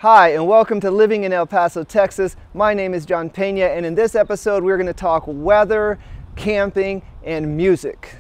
Hi, and welcome to Living in El Paso, Texas. My name is John Peña, and in this episode we're going to talk weather, camping, and music.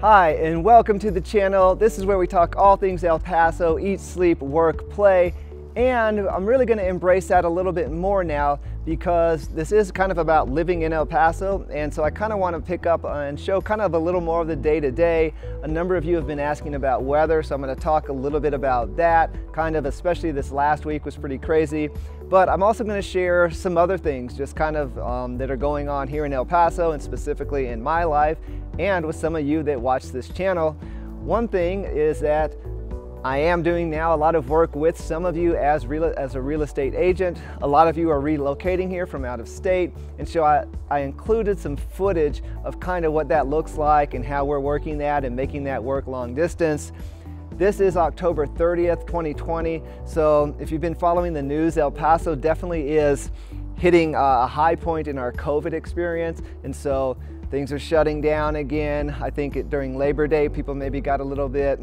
Hi, and welcome to the channel. This is where we talk all things El Paso, eat, sleep, work, play, and I'm really going to embrace that a little bit more now because this is kind of about living in El Paso, and so I kind of want to pick up and show kind of a little more of the day-to-day. A number of you have been asking about weather, so I'm going to talk a little bit about that, kind of, especially this last week was pretty crazy. But I'm also going to share some other things just kind of that are going on here in El Paso and specifically in my life and with some of you that watch this channel. One thing is that I am doing now a lot of work with some of you as a real estate agent. A lot of you are relocating here from out of state, and so I included some footage of kind of what that looks like and how we're working that and making that work long distance. This is October 30th, 2020, so if you've been following the news, El Paso definitely is hitting a high point in our COVID experience, and so things are shutting down again. I think during Labor Day, people maybe got a little bit,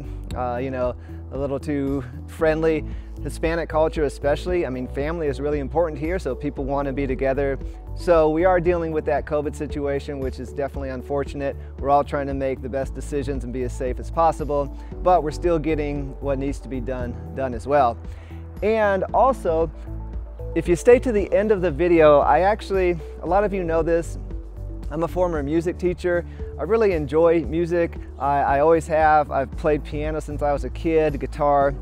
a little too friendly. Hispanic culture especially, I mean, family is really important here, so people want to be together. So we are dealing with that COVID situation, which is definitely unfortunate. We're all trying to make the best decisions and be as safe as possible, but we're still getting what needs to be done as well. And also, if you stay to the end of the video, a lot of you know this, I'm a former music teacher. I really enjoy music. I always have. I've played piano since I was a kid, guitar,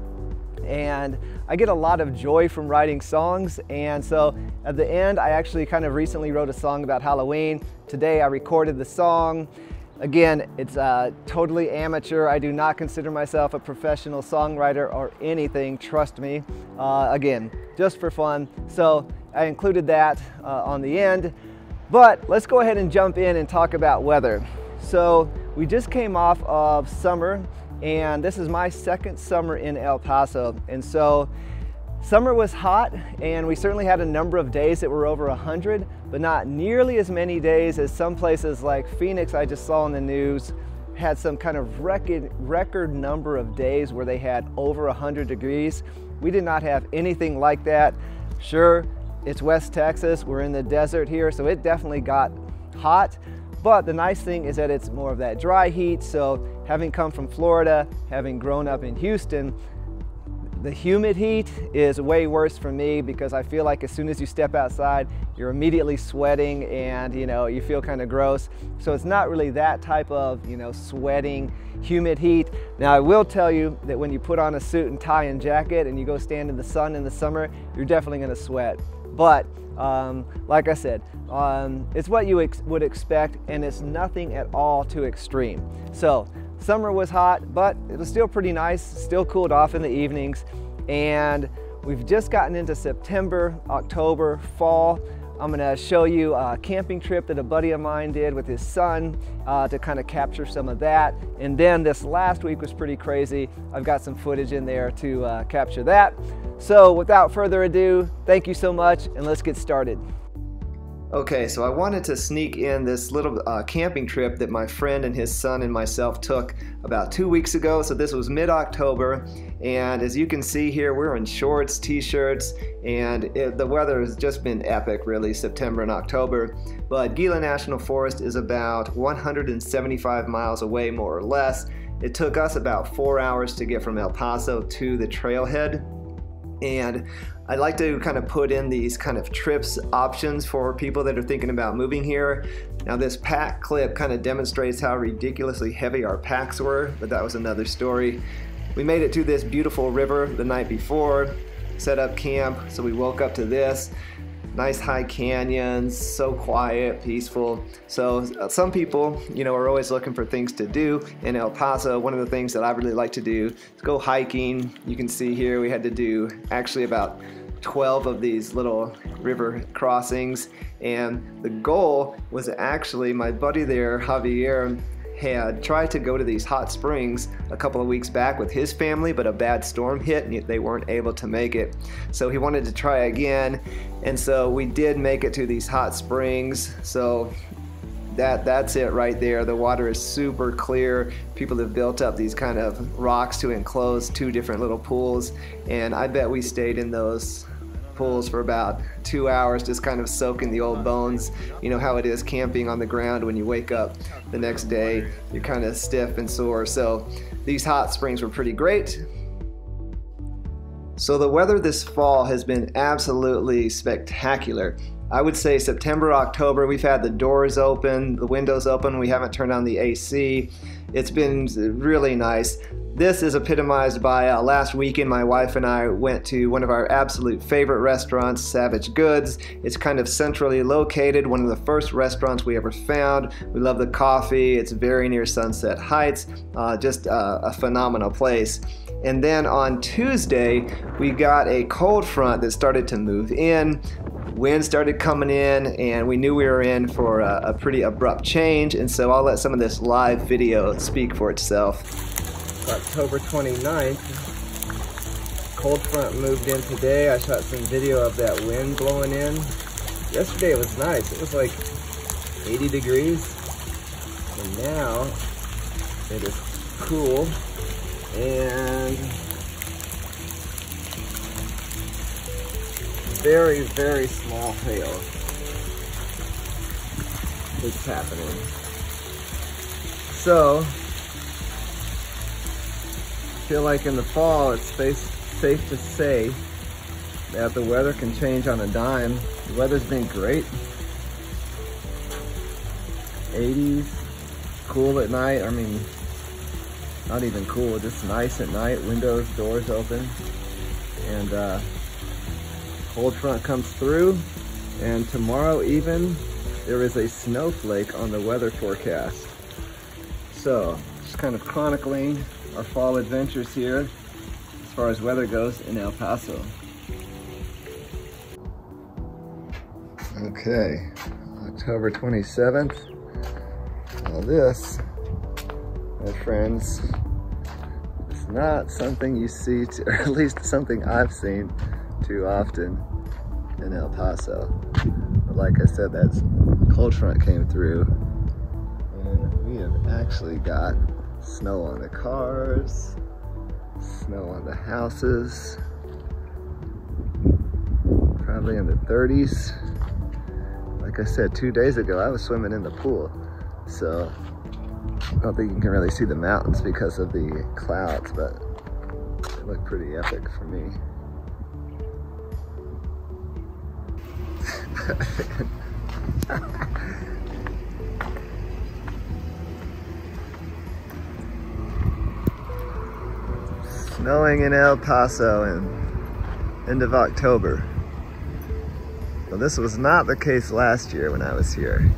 and I get a lot of joy from writing songs. And so at the end, I actually kind of recently wrote a song about Halloween. Today I recorded the song. Again, it's totally amateur. I do not consider myself a professional songwriter or anything, trust me. Again, just for fun. So I included that on the end. But let's go ahead and jump in and talk about weather. So we just came off of summer, and this is my second summer in El Paso. And so summer was hot, and we certainly had a number of days that were over 100, but not nearly as many days as some places like Phoenix I just saw in the news had some kind of record number of days where they had over 100 degrees. We did not have anything like that. Sure, it's West Texas, we're in the desert here, so it definitely got hot. But the nice thing is that it's more of that dry heat, so having come from Florida, having grown up in Houston, the humid heat is way worse for me because I feel like as soon as you step outside, you're immediately sweating and you feel kind of gross. So it's not really that type of sweating, humid heat. Now I will tell you that when you put on a suit and tie and jacket and you go stand in the sun in the summer, you're definitely going to sweat. But like I said, it's what you would expect, and it's nothing at all too extreme. So summer was hot, but it was still pretty nice, still cooled off in the evenings, and we've just gotten into September, October, fall. I'm gonna show you a camping trip that a buddy of mine did with his son to kind of capture some of that. And then this last week was pretty crazy. I've got some footage in there to capture that. So without further ado, thank you so much, and let's get started. Okay, so I wanted to sneak in this little camping trip that my friend and his son and myself took about 2 weeks ago. So this was mid-October, and as you can see here, we're in shorts, t-shirts, and the weather has just been epic, really, September and October. But Gila National Forest is about 175 miles away, more or less. It took us about 4 hours to get from El Paso to the trailhead. And I'd like to kind of put in these kind of trips options for people that are thinking about moving here. Now this pack clip kind of demonstrates how ridiculously heavy our packs were, but that was another story. We made it to this beautiful river the night before, set up camp, so we woke up to this. Nice high canyons, so quiet, peaceful. So some people, are always looking for things to do in El Paso. One of the things that I really like to do is go hiking. You can see here we had to do actually about 12 of these little river crossings, and the goal was actually my buddy there, Javier. had tried to go to these hot springs a couple of weeks back with his family, but a bad storm hit and they weren't able to make it. So he wanted to try again, and so we did make it to these hot springs. So that's it right there. The water is super clear. People have built up these kind of rocks to enclose 2 different little pools, and I bet we stayed in those pools for about 2 hours, just kind of soaking the old bones. You know how it is camping on the ground. When you wake up the next day, you're kind of stiff and sore. So these hot springs were pretty great. So the weather this fall has been absolutely spectacular. I would say September, October, we've had the doors open, the windows open, we haven't turned on the AC. It's been really nice. This is epitomized by last weekend my wife and I went to one of our absolute favorite restaurants, Savage Goods. It's kind of centrally located, one of the first restaurants we ever found. We love the coffee, it's very near Sunset Heights, just a phenomenal place. And then on Tuesday, we got a cold front that started to move in. Wind started coming in, and we knew we were in for a pretty abrupt change, and so I'll let some of this live video speak for itself. October 29th, cold front moved in today. I shot some video of that wind blowing in. Yesterday it was nice. It was like 80 degrees, and now it is cool and very, very small hail is happening. So, I feel like in the fall it's safe to say that the weather can change on a dime. The weather's been great. 80s, cool at night. I mean, not even cool, just nice at night. Windows, doors open. And cold front comes through, and tomorrow even there is a snowflake on the weather forecast. So just kind of chronicling our fall adventures here as far as weather goes in El Paso. Okay, October 27th. Now this, my friends, is not something you see, or at least something I've seen too often in El Paso. But like I said, that cold front came through, and we have actually got snow on the cars, snow on the houses, probably in the 30s. Like I said, 2 days ago I was swimming in the pool, so I don't think you can really see the mountains because of the clouds, but they look pretty epic for me. Snowing in El Paso in end of October. Well, this was not the case last year when I was here.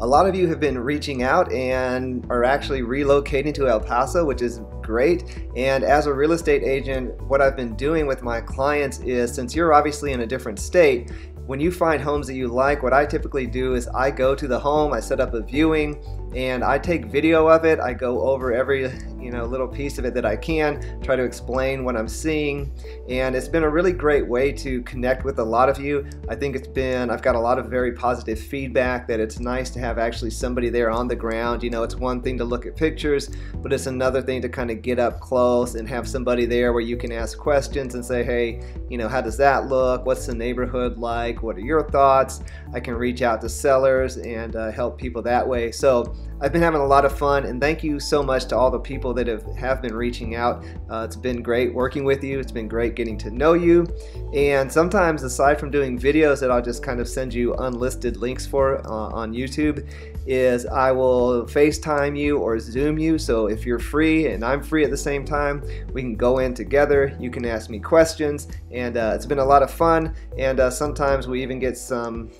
A lot of you have been reaching out and are actually relocating to El Paso, which is great. And as a real estate agent, what I've been doing with my clients is, since you're obviously in a different state, when you find homes that you like, what I typically do is I go to the home, I set up a viewing, and I take video of it. I go over every little piece of it that I can, try to explain what I'm seeing, and it's been a really great way to connect with a lot of you. I think I've got a lot of very positive feedback that it's nice to have actually somebody there on the ground. It's one thing to look at pictures, but it's another thing to kind of get up close and have somebody there where you can ask questions and say, hey, how does that look? What's the neighborhood like? What are your thoughts? I can reach out to sellers and help people that way. So I've been having a lot of fun, and thank you so much to all the people that have been reaching out. It's been great working with you. It's been great getting to know you. And sometimes, aside from doing videos that I'll just kind of send you unlisted links for on YouTube, is I will FaceTime you or Zoom you. So if you're free and I'm free at the same time, we can go in together. You can ask me questions, and it's been a lot of fun. And sometimes we even get some,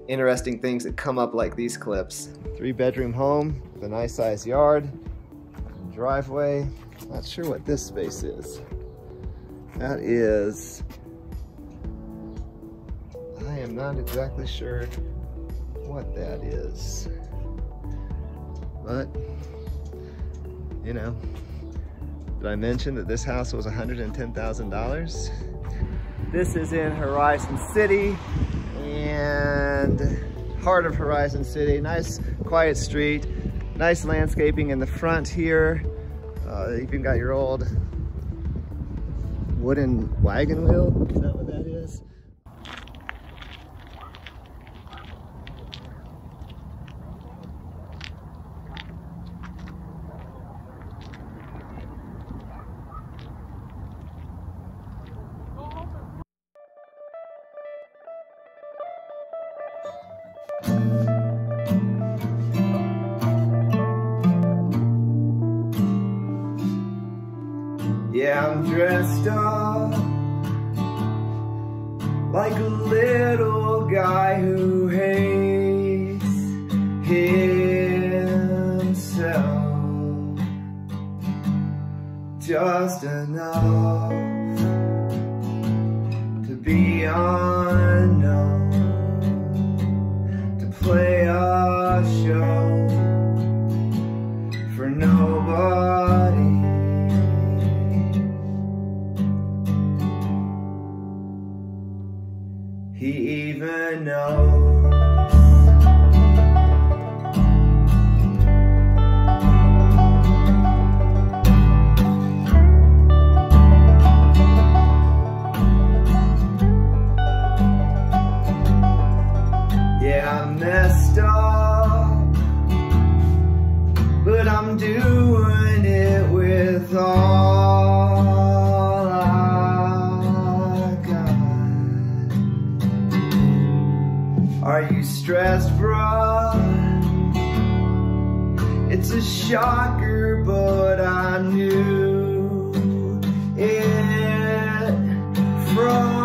interesting things that come up like these clips. 3-bedroom home with a nice sized yard, driveway. Not sure what this space is. That is, I am not exactly sure what that is. But, you know, did I mention that this house was $110,000? This is in Horizon City, and heart of Horizon City. Nice quiet street, nice landscaping in the front here. Even got your old wooden wagon wheel. Is that what that is? Yeah, I'm dressed up like a little guy who hates himself just enough to be unknown, to play a show for nobody. He even knows. Yeah, I messed up, but I'm doing it with all I got. Are you stressed, bruh? It's a shocker, but I knew it from